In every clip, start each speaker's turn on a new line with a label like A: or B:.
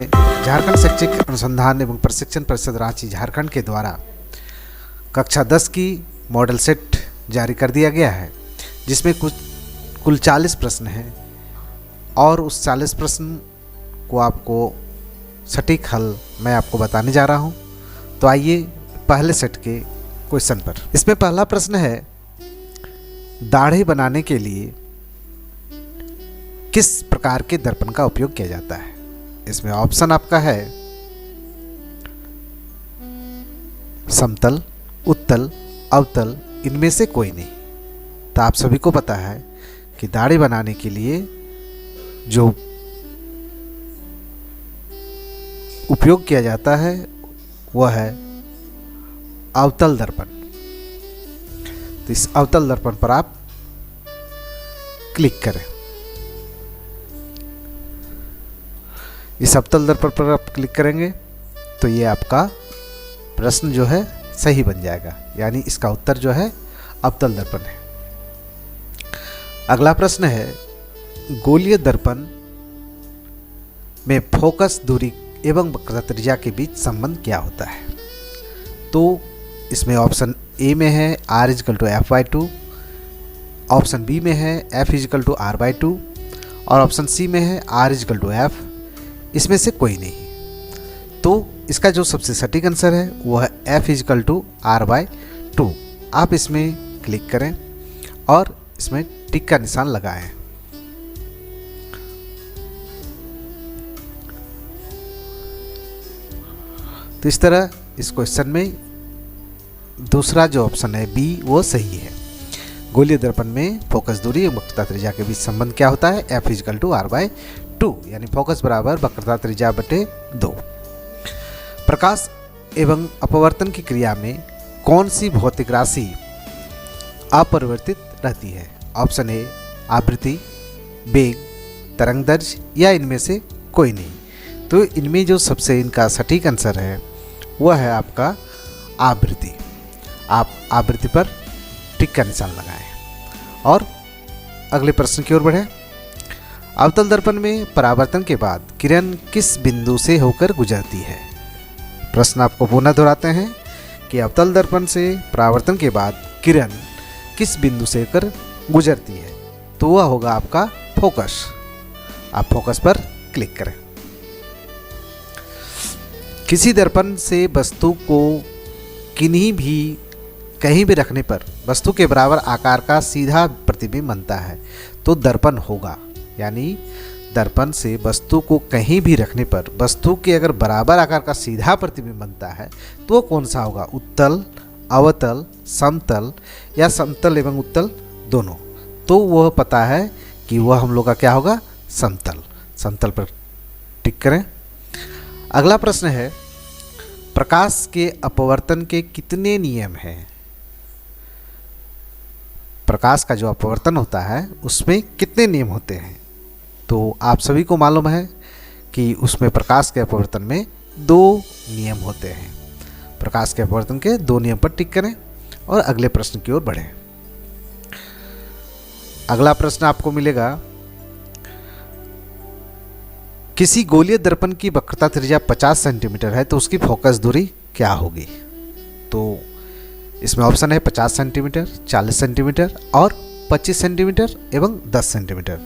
A: झारखंड शैक्षिक अनुसंधान एवं प्रशिक्षण परिषद रांची झारखंड के द्वारा कक्षा 10 की मॉडल सेट जारी कर दिया गया है, जिसमें कुल 40 प्रश्न हैं और उस 40 प्रश्न को आपको सटीक हल मैं आपको बताने जा रहा हूं। तो आइए पहले सेट के क्वेश्चन पर। इसमें पहला प्रश्न है, दाढ़ी बनाने के लिए किस प्रकार के दर्पण का उपयोग किया जाता है। इसमें ऑप्शन आपका है समतल, उत्तल, अवतल, इनमें से कोई नहीं। तो आप सभी को पता है कि दाढ़ी बनाने के लिए जो उपयोग किया जाता है वह है अवतल दर्पण। तो इस अवतल दर्पण पर आप क्लिक करें। इस अवतल दर्पण पर आप क्लिक करेंगे तो ये आपका प्रश्न जो है सही बन जाएगा, यानी इसका उत्तर जो है अवतल दर्पण है। अगला प्रश्न है, गोलीय दर्पण में फोकस दूरी एवं वक्रता त्रिज्या के बीच संबंध क्या होता है। तो इसमें ऑप्शन ए में है R=F/2, ऑप्शन बी में है F=R/2 और ऑप्शन सी में है R=F। इसमें से कोई नहीं। तो इसका जो सबसे सटीक आंसर है वह है F=R/2। आप इसमें क्लिक करें और इसमें टिक का निशान लगाएं। तो इस तरह इस क्वेश्चन में दूसरा जो ऑप्शन है बी वो सही है। गोलीय दर्पण में फोकस दूरी और वक्रता त्रिज्या के बीच संबंध क्या होता है, F=R/2, यानी फोकस बराबर वक्रता त्रिज्या बटे 2। प्रकाश एवं अपवर्तन की क्रिया में कौन सी भौतिक राशि अपरिवर्तित रहती है। ऑप्शन ए आवृत्ति, वेग, तरंगदैर्घ्य या इनमें से कोई नहीं। तो इनमें जो सबसे इनका सटीक आंसर है वह है आपका आवृत्ति। आप आवृत्ति पर टिक का निशान लगाएं और अगले प्रश्न की ओर बढ़ें। अवतल दर्पण में परावर्तन के बाद किरण किस बिंदु से होकर गुजरती है। प्रश्न आपको पुनः दोहराते हैं कि अवतल दर्पण से परावर्तन के बाद किरण किस बिंदु से होकर गुजरती है। तो वह होगा आपका फोकस। आप फोकस पर क्लिक करें। किसी दर्पण से वस्तु को कहीं भी रखने पर वस्तु के बराबर आकार का सीधा प्रतिबिंब बनता है तो दर्पण होगा, यानी दर्पण से वस्तु को कहीं भी रखने पर वस्तु के अगर बराबर आकार का सीधा प्रतिबिंब बनता है तो कौन सा होगा, उत्तल, अवतल, समतल या समतल एवं उत्तल दोनों। तो वह पता है कि वह हम लोग का क्या होगा, समतल। समतल पर टिक करें। अगला प्रश्न है, प्रकाश के अपवर्तन के कितने नियम हैं। प्रकाश का जो अपवर्तन होता है उसमें कितने नियम होते हैं। तो आप सभी को मालूम है कि उसमें प्रकाश के अपवर्तन में 2 नियम होते हैं। प्रकाश के अपवर्तन के 2 नियम पर टिक करें और अगले प्रश्न की ओर बढ़ें। अगला प्रश्न आपको मिलेगा, किसी गोलीय दर्पण की वक्रता त्रिज्या 50 सेंटीमीटर है तो उसकी फोकस दूरी क्या होगी। तो इसमें ऑप्शन है 50 सेंटीमीटर, 40 सेंटीमीटर और 25 सेंटीमीटर एवं 10 सेंटीमीटर।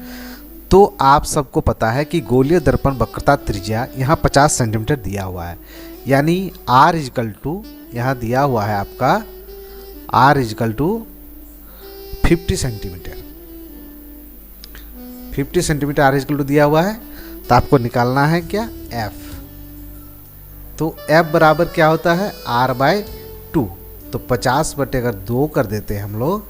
A: तो आप सबको पता है कि गोलीय दर्पण वक्रता त्रिज्या यहाँ 50 सेंटीमीटर दिया हुआ है, यानी R= यहाँ दिया हुआ है आपका R=50 सेंटीमीटर। 50 सेंटीमीटर R= दिया हुआ है। तो आपको निकालना है क्या, F। तो F बराबर क्या होता है, R/2। तो 50 बटे अगर 2 कर देते हैं हम लोग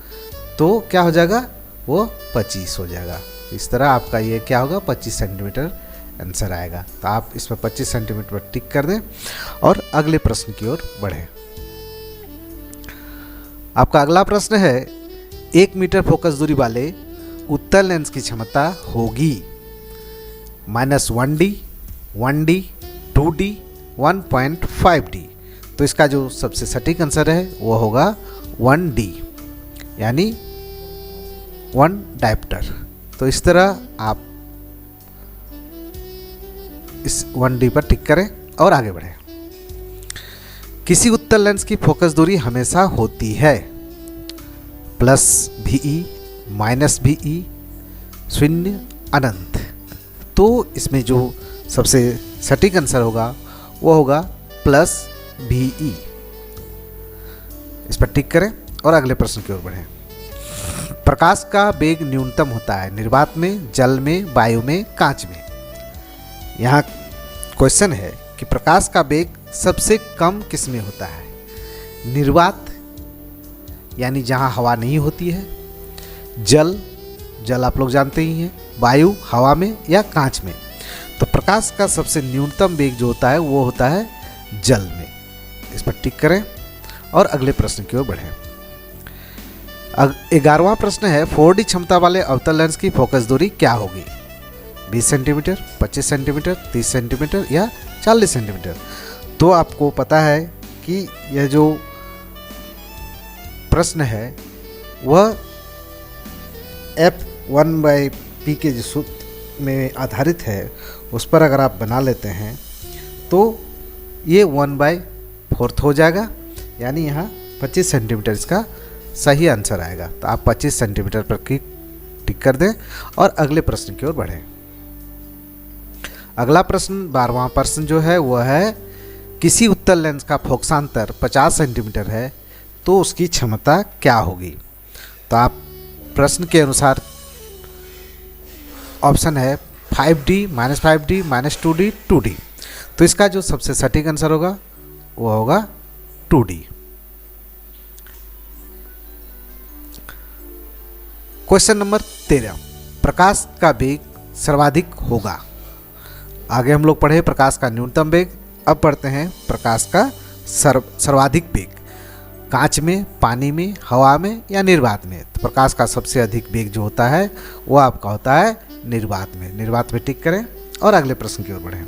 A: तो क्या हो जाएगा, वो 25 हो जाएगा। तो इस तरह आपका ये क्या होगा, 25 सेंटीमीटर आंसर आएगा। तो आप इसमें 25 सेंटीमीटर पर टिक कर दें और अगले प्रश्न की ओर बढ़ें। आपका अगला प्रश्न है, 1 मीटर फोकस दूरी वाले उत्तल लेंस की क्षमता होगी -1D, 1D, 2D, 1.5D। तो इसका जो सबसे सटीक आंसर है वो होगा 1D, यानी 1 डायप्टर। तो इस तरह आप इस 1D पर टिक करें और आगे बढ़ें। किसी उत्तल लेंस की फोकस दूरी हमेशा होती है +VE, -VE, 0, अनंत। तो इसमें जो सबसे सटीक आंसर होगा वो होगा +VE। इस पर टिक करें और अगले प्रश्न की ओर बढ़ें। प्रकाश का वेग न्यूनतम होता है निर्वात में, जल में, वायु में, कांच में। यहाँ क्वेश्चन है कि प्रकाश का वेग सबसे कम किस में होता है? निर्वात यानी जहाँ हवा नहीं होती है, जल आप लोग जानते ही हैं, वायु हवा में, या कांच में। तो प्रकाश का सबसे न्यूनतम वेग जो होता है वो होता है जल में। इस पर टिक करें और अगले प्रश्न की ओर बढ़ें। 11वां प्रश्न है 4D क्षमता वाले अवतल लेंस की फोकस दूरी क्या होगी? 20 सेंटीमीटर, 25 सेंटीमीटर, 30 सेंटीमीटर या 40 सेंटीमीटर। तो आपको पता है कि यह जो प्रश्न है वह F1/P के जो सूत्र में आधारित है उस पर अगर आप बना लेते हैं तो ये 1/4 हो जाएगा, यानी यहाँ 25 सेंटीमीटर इसका सही आंसर आएगा। तो आप 25 सेंटीमीटर पर टिक कर दें और अगले प्रश्न की ओर बढ़ें। अगला प्रश्न 12वां प्रश्न जो है वह है किसी उत्तल लेंस का फोकसांतर 50 सेंटीमीटर है तो उसकी क्षमता क्या होगी? तो आप प्रश्न के अनुसार ऑप्शन है 5D, -5D, -2D, 2D। तो इसका जो सबसे सटीक आंसर होगा वो होगा 2D। क्वेश्चन नंबर 13, प्रकाश का वेग सर्वाधिक होगा। आगे हम लोग पढ़े प्रकाश का न्यूनतम वेग, अब पढ़ते हैं प्रकाश का सर्वाधिक वेग। कांच में, पानी में, हवा में या निर्वात में? तो प्रकाश का सबसे अधिक वेग जो होता है वो आपका होता है निर्वात में। निर्वात में टिक करें और अगले प्रश्न की ओर बढ़ें।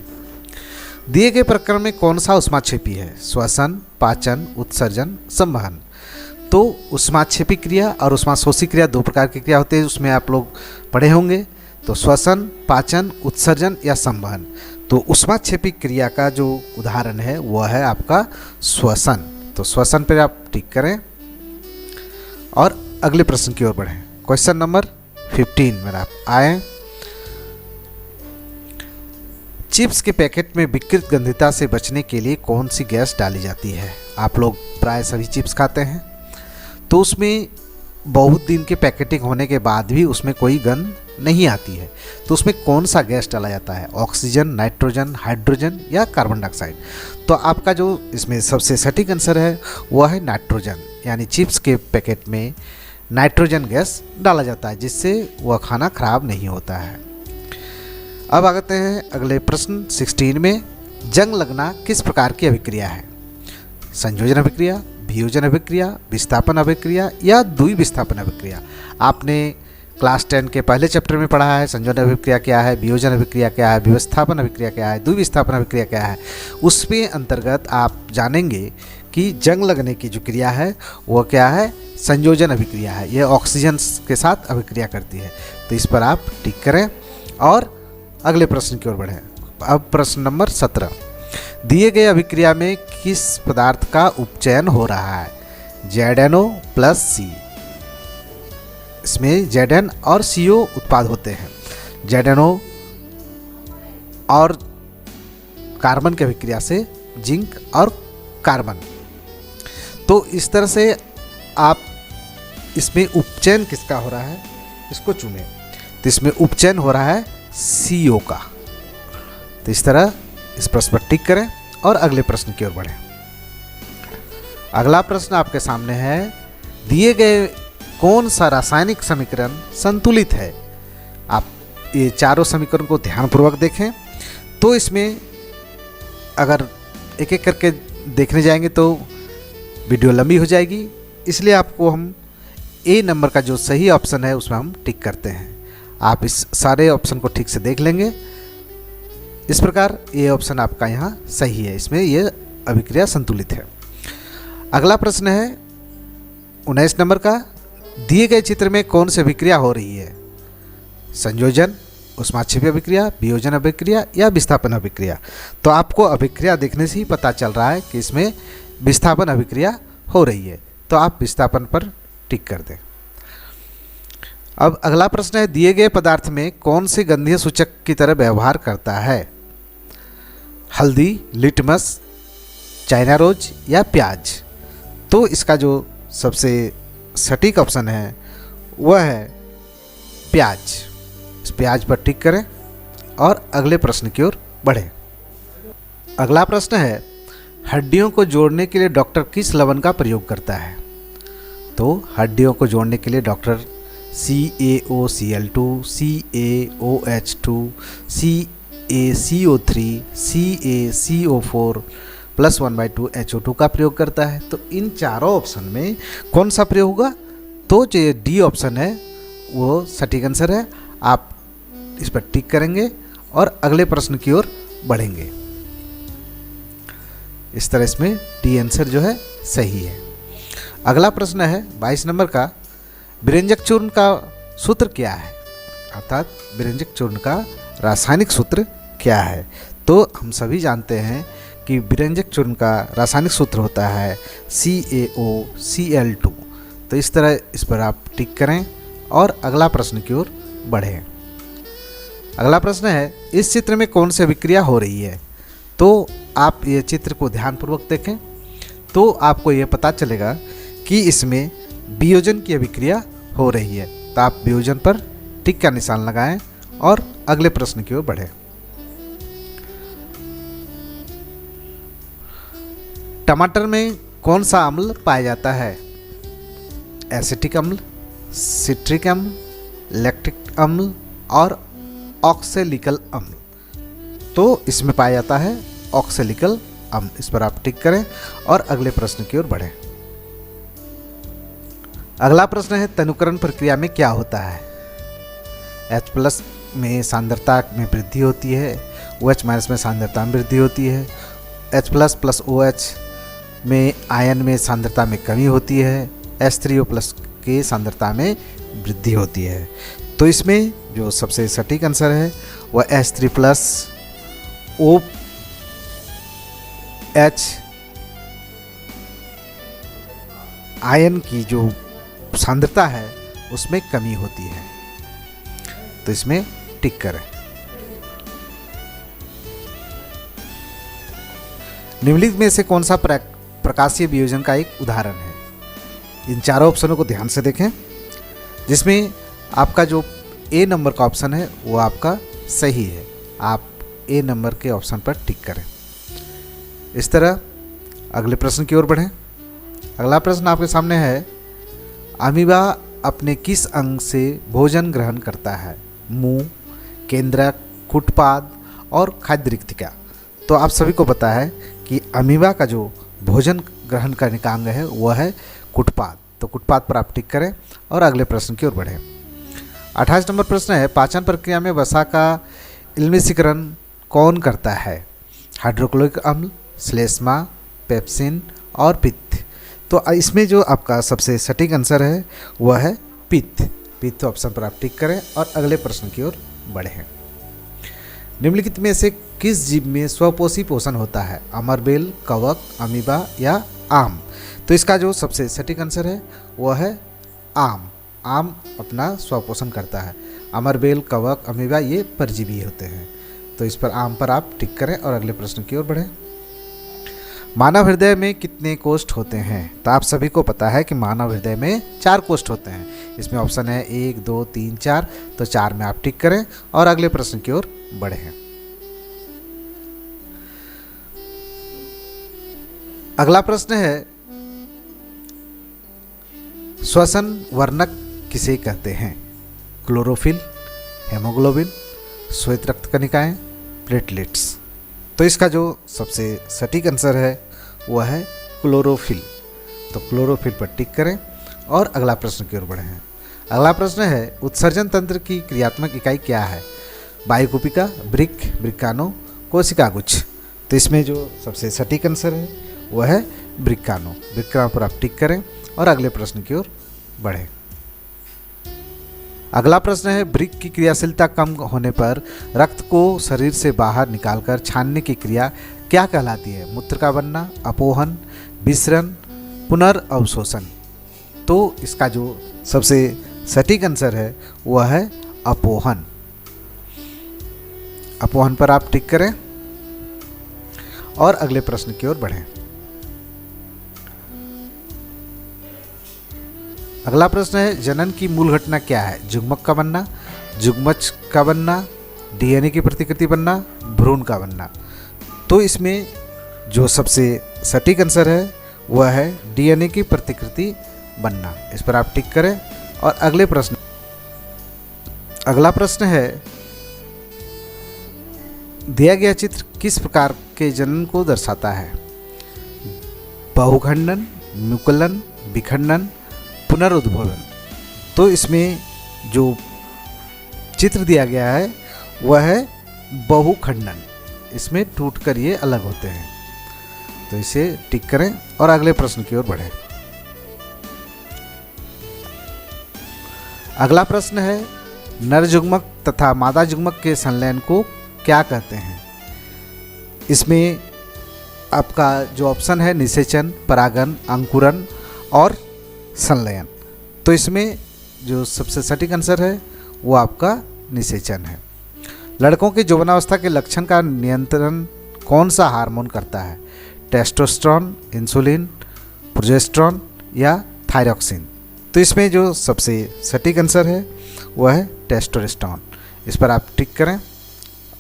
A: दिए गए प्रकरण में कौन सा ऊष्माक्षेपी है? श्वसन, पाचन, उत्सर्जन, संवहन। तो ऊष्माक्षेपी क्रिया और ऊष्माशोषी क्रिया दो प्रकार की क्रिया होती है, उसमें आप लोग पढ़े होंगे। तो श्वसन, पाचन, उत्सर्जन या संवहन। तो ऊष्माक्षेपी क्रिया का जो उदाहरण है वह है आपका श्वसन। तो श्वसन पर आप टिक करें और अगले प्रश्न की ओर बढ़ें। क्वेश्चन नंबर 15 में आप आए। चिप्स के पैकेट में विकृत गंधिता से बचने के लिए कौन सी गैस डाली जाती है? आप लोग प्राय सभी चिप्स खाते हैं, तो उसमें बहुत दिन के पैकेटिंग होने के बाद भी उसमें कोई गंध नहीं आती है। तो उसमें कौन सा गैस डाला जाता है? ऑक्सीजन, नाइट्रोजन, हाइड्रोजन या कार्बन डाइऑक्साइड? तो आपका जो इसमें सबसे सटीक आंसर है वह है नाइट्रोजन, यानी चिप्स के पैकेट में नाइट्रोजन गैस डाला जाता है जिससे वह खाना खराब नहीं होता है। अब आते हैं अगले प्रश्न 16 में। जंग लगना किस प्रकार की अभिक्रिया है? संयोजन अभिक्रिया, वियोजन अभिक्रिया, विस्थापन अभिक्रिया या द्विविस्थापन अभिक्रिया? आपने क्लास 10 के पहले चैप्टर में पढ़ा है संयोजन अभिक्रिया क्या है, वियोजन अभिक्रिया क्या है, विस्थापन अभिक्रिया क्या है, द्विविस्थापन अभिक्रिया क्या है। उसमें अंतर्गत आप जानेंगे कि जंग लगने की जो क्रिया है वह क्या है? संयोजन अभिक्रिया है। यह ऑक्सीजन के साथ अभिक्रिया करती है। तो इस पर आप टिक करें और अगले प्रश्न की ओर बढ़ें। अब प्रश्न नंबर 17, दिए गए अभिक्रिया में किस पदार्थ का उपचयन हो रहा है? ZnO + C। इसमें Zn और CO उत्पाद होते हैं। ZnO और कार्बन की अभिक्रिया से जिंक और कार्बन। तो इस तरह से आप इसमें उपचयन किसका हो रहा है इसको चुनें। तो इसमें उपचयन हो रहा है CO का। तो इस तरह इस प्रश्न पर टिक करें और अगले प्रश्न की ओर बढ़ें। अगला प्रश्न आपके सामने है, दिए गए कौन सा रासायनिक समीकरण संतुलित है? आप ये चारों समीकरण को ध्यानपूर्वक देखें। तो इसमें अगर एक एक करके देखने जाएंगे तो वीडियो लंबी हो जाएगी, इसलिए आपको हम ए नंबर का जो सही ऑप्शन है उसमें हम टिक करते हैं। आप इस सारे ऑप्शन को ठीक से देख लेंगे। इस प्रकार ये ऑप्शन आपका यहाँ सही है, इसमें ये अभिक्रिया संतुलित है। अगला प्रश्न है 19 नंबर का, दिए गए चित्र में कौन सी अभिक्रिया हो रही है? संयोजन, ऊष्माक्षेपी अभिक्रिया, वियोजन अभिक्रिया या विस्थापन अभिक्रिया। तो आपको अभिक्रिया देखने से ही पता चल रहा है कि इसमें विस्थापन अभिक्रिया हो रही है, तो आप विस्थापन पर टिक कर दें। अब अगला प्रश्न है, दिए गए पदार्थ में कौन से गंधीय सूचक की तरह व्यवहार करता है? हल्दी, लिटमस, चाइना रोज या प्याज? तो इसका जो सबसे सटीक ऑप्शन है वह है प्याज। इस प्याज पर टिक करें और अगले प्रश्न की ओर बढ़ें। अगला प्रश्न है, हड्डियों को जोड़ने के लिए डॉक्टर किस लवण का प्रयोग करता है? तो हड्डियों को जोड़ने के लिए doctor CaOCl2, CaOH2, CaCO3, CaCO4 plus 1/2 का प्रयोग करता है। तो इन चारों ऑप्शन में कौन सा प्रयोग होगा? तो जो ये डी ऑप्शन है वो सटीक आंसर है। आप इस पर टिक करेंगे और अगले प्रश्न की ओर बढ़ेंगे। इस तरह इसमें डी आंसर जो है सही है। अगला प्रश्न है 22 नंबर का, विरंजक चूर्ण का सूत्र क्या है? अर्थात विरंजक चूर्ण का रासायनिक सूत्र क्या है? तो हम सभी जानते हैं कि विरंजक चूर्ण का रासायनिक सूत्र होता है CaOCl2। तो इस तरह इस पर आप टिक करें और अगला प्रश्न की ओर बढ़ें। अगला प्रश्न है, इस चित्र में कौन सी अभिक्रिया हो रही है? तो आप ये चित्र को ध्यानपूर्वक देखें तो आपको ये पता चलेगा कि इसमें वियोजन की अभिक्रिया हो रही है। तो आप वियोजन पर टिक का निशान लगाएं और अगले प्रश्न की ओर बढ़ें। टमाटर में कौन सा अम्ल पाया जाता है? एसिटिक अम्ल, सिट्रिक अम्ल, लैक्टिक अम्ल और ऑक्सैलिकल अम्ल। तो इसमें पाया जाता है ऑक्सैलिकल अम्ल। इस पर आप टिक करें और अगले प्रश्न की ओर बढ़ें। अगला प्रश्न है, तनुकरण प्रक्रिया में क्या होता है? H+ में सांद्रता में वृद्धि होती है, OH- में सांद्रता में वृद्धि होती है, H+ + OH में आयन में सांद्रता में कमी होती है, H3O+ के सांद्रता में वृद्धि होती है। तो इसमें जो सबसे सटीक आंसर है वह H3+ OH आयन की जो सांद्रता है उसमें कमी होती है। तो इसमें टिक करें। निम्नलिखित में से कौन सा प्रकाशीय वियोजन का एक उदाहरण है? इन चारों ऑप्शनों को ध्यान से देखें, जिसमें आपका जो ए नंबर का ऑप्शन है वो आपका सही है। आप ए नंबर के ऑप्शन पर टिक करें। इस तरह अगले प्रश्न की ओर बढ़ें। अगला प्रश्न आपके सामने है, अमीबा अपने किस अंग से भोजन ग्रहण करता है? मुंह, केंद्रक, कुटपाद और खाद्य रिक्तिका। तो आप सभी को पता है कि अमीबा का जो भोजन ग्रहण करने का अंग है वह है कुटपाद। तो कुटपाद पर आप टिक करें और अगले प्रश्न की ओर बढ़ें। 28 नंबर प्रश्न है, पाचन प्रक्रिया में वसा का इल्मिशीकरण कौन करता है? हाइड्रोक्लोरिक अम्ल, श्लेष्मा, पेप्सिन और पित्त। तो इसमें जो आपका सबसे सटीक आंसर है वह है पित्त। पित्त ऑप्शन पर आप टिक करें और अगले प्रश्न की ओर बढ़ें। निम्नलिखित में से किस जीव में स्वपोषी पोषण होता है? अमरबेल, कवक, अमीबा या आम? तो इसका जो सबसे सटीक आंसर है वह है आम। आम अपना स्वपोषण करता है। अमरबेल, कवक, अमीबा ये परजीवी होते हैं। तो इस पर आम पर आप टिक करें और अगले प्रश्न की ओर बढ़ें। मानव हृदय में कितने कोष्ठ होते हैं? तो आप सभी को पता है कि मानव हृदय में 4 कोष्ठ होते हैं। इसमें ऑप्शन है 1, 2, 3, 4। तो 4 में आप टिक करें और अगले प्रश्न की ओर बढ़ें। अगला प्रश्न है, श्वसन वर्णक किसे कहते हैं? क्लोरोफिल, हेमोग्लोबिन, श्वेत रक्त कणिकाएं, प्लेटलेट्स। तो इसका जो सबसे सटीक आंसर है वह है क्लोरोफिल। तो क्लोरोफिल पर टिक करें और अगला प्रश्न की ओर बढ़ें। अगला प्रश्न है, उत्सर्जन तंत्र की क्रियात्मक इकाई क्या है? वायुकुपिका, वृक्क, वृक्काणु, कोशिकागुच्छ। तो इसमें जो सबसे सटीक आंसर है वह है वृक्काणु। वृक्काणु पर आप टिक करें और अगले प्रश्न की ओर बढ़ें। अगला प्रश्न है वृक्क की क्रियाशीलता कम होने पर रक्त को शरीर से बाहर निकालकर छानने की क्रिया क्या कहलाती है? मूत्र का बनना, अपोहन, विसरण, पुनर्अवशोषण। तो इसका जो सबसे सटीक आंसर है वह है अपोहन। अपोहन पर आप टिक करें और अगले प्रश्न की ओर बढ़ें। अगला प्रश्न है जनन की मूल घटना क्या है? जुग्मक का बनना, जुग्मच का बनना, डीएनए की प्रतिकृति बनना, भ्रूण का बनना। तो इसमें जो सबसे सटीक आंसर है वह है डीएनए की प्रतिकृति बनना। इस पर आप टिक करें और अगला प्रश्न है दिया गया चित्र किस प्रकार के जनन को दर्शाता है? बहुखंडन, मुकुलन, विखंडन, पुनरुद्भवन। तो इसमें जो चित्र दिया गया है वह है बहुखंडन। इसमें टूटकर ये अलग होते हैं। तो इसे टिक करें और अगले प्रश्न की ओर बढ़ें। अगला प्रश्न है नर जुग्मक तथा मादा जुग्मक के संलयन को क्या कहते हैं? इसमें आपका जो ऑप्शन है निषेचन, परागन, अंकुरन और संलयन। तो इसमें जो सबसे सटीक आंसर है वो आपका निषेचन है। लड़कों के यौवनावस्था के लक्षण का नियंत्रण कौन सा हार्मोन करता है? टेस्टोस्टेरोन, इंसुलिन, प्रोजेस्टेरोन या थायरॉक्सिन। तो इसमें जो सबसे सटीक आंसर है वह है टेस्टोस्टेरोन। इस पर आप टिक करें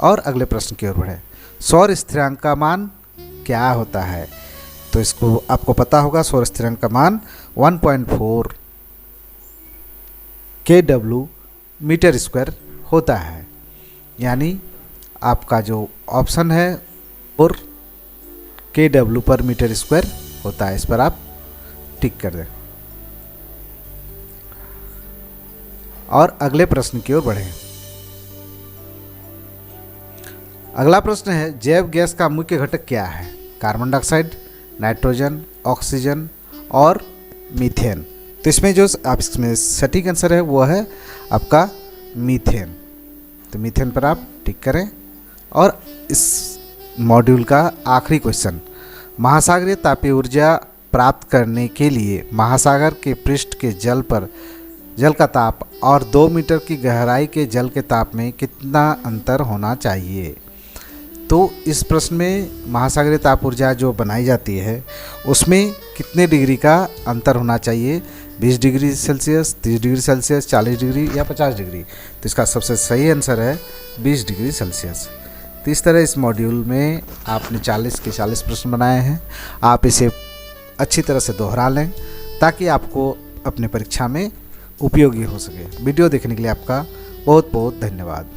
A: और अगले प्रश्न की ओर बढ़ें। सौर स्थिरांक का मान क्या होता है? तो इसको आपको पता होगा, सौर स्थिरांक का मान 1.4 kW मीटर स्क्वायर होता है। यानी आपका जो ऑप्शन है और kW पर मीटर स्क्वायर होता है। इस पर आप टिक कर दें और अगले प्रश्न की ओर बढ़ें। अगला प्रश्न है जैव गैस का मुख्य घटक क्या है? कार्बन डाइऑक्साइड, नाइट्रोजन, ऑक्सीजन और मीथेन। तो इसमें जो इसमें सटीक आंसर है वो है आपका मीथेन। तो मीथेन पर आप टिक करें और इस मॉड्यूल का आखिरी क्वेश्चन, महासागरीय तापीय ऊर्जा प्राप्त करने के लिए महासागर के पृष्ठ के जल का ताप और 2 मीटर की गहराई के जल के ताप में कितना अंतर होना चाहिए? तो इस प्रश्न में महासागरीय ताप ऊर्जा जो बनाई जाती है उसमें कितने डिग्री का अंतर होना चाहिए? 20 degree Celsius, 30 degree Celsius, 40 degree या 50 डिग्री। तो इसका सबसे सही आंसर है 20 डिग्री सेल्सियस। तो इस तरह इस मॉड्यूल में आपने 40 के 40 प्रश्न बनाए हैं। आप इसे अच्छी तरह से दोहरा लें ताकि आपको अपने परीक्षा में उपयोगी हो सके। वीडियो देखने के लिए आपका बहुत बहुत धन्यवाद।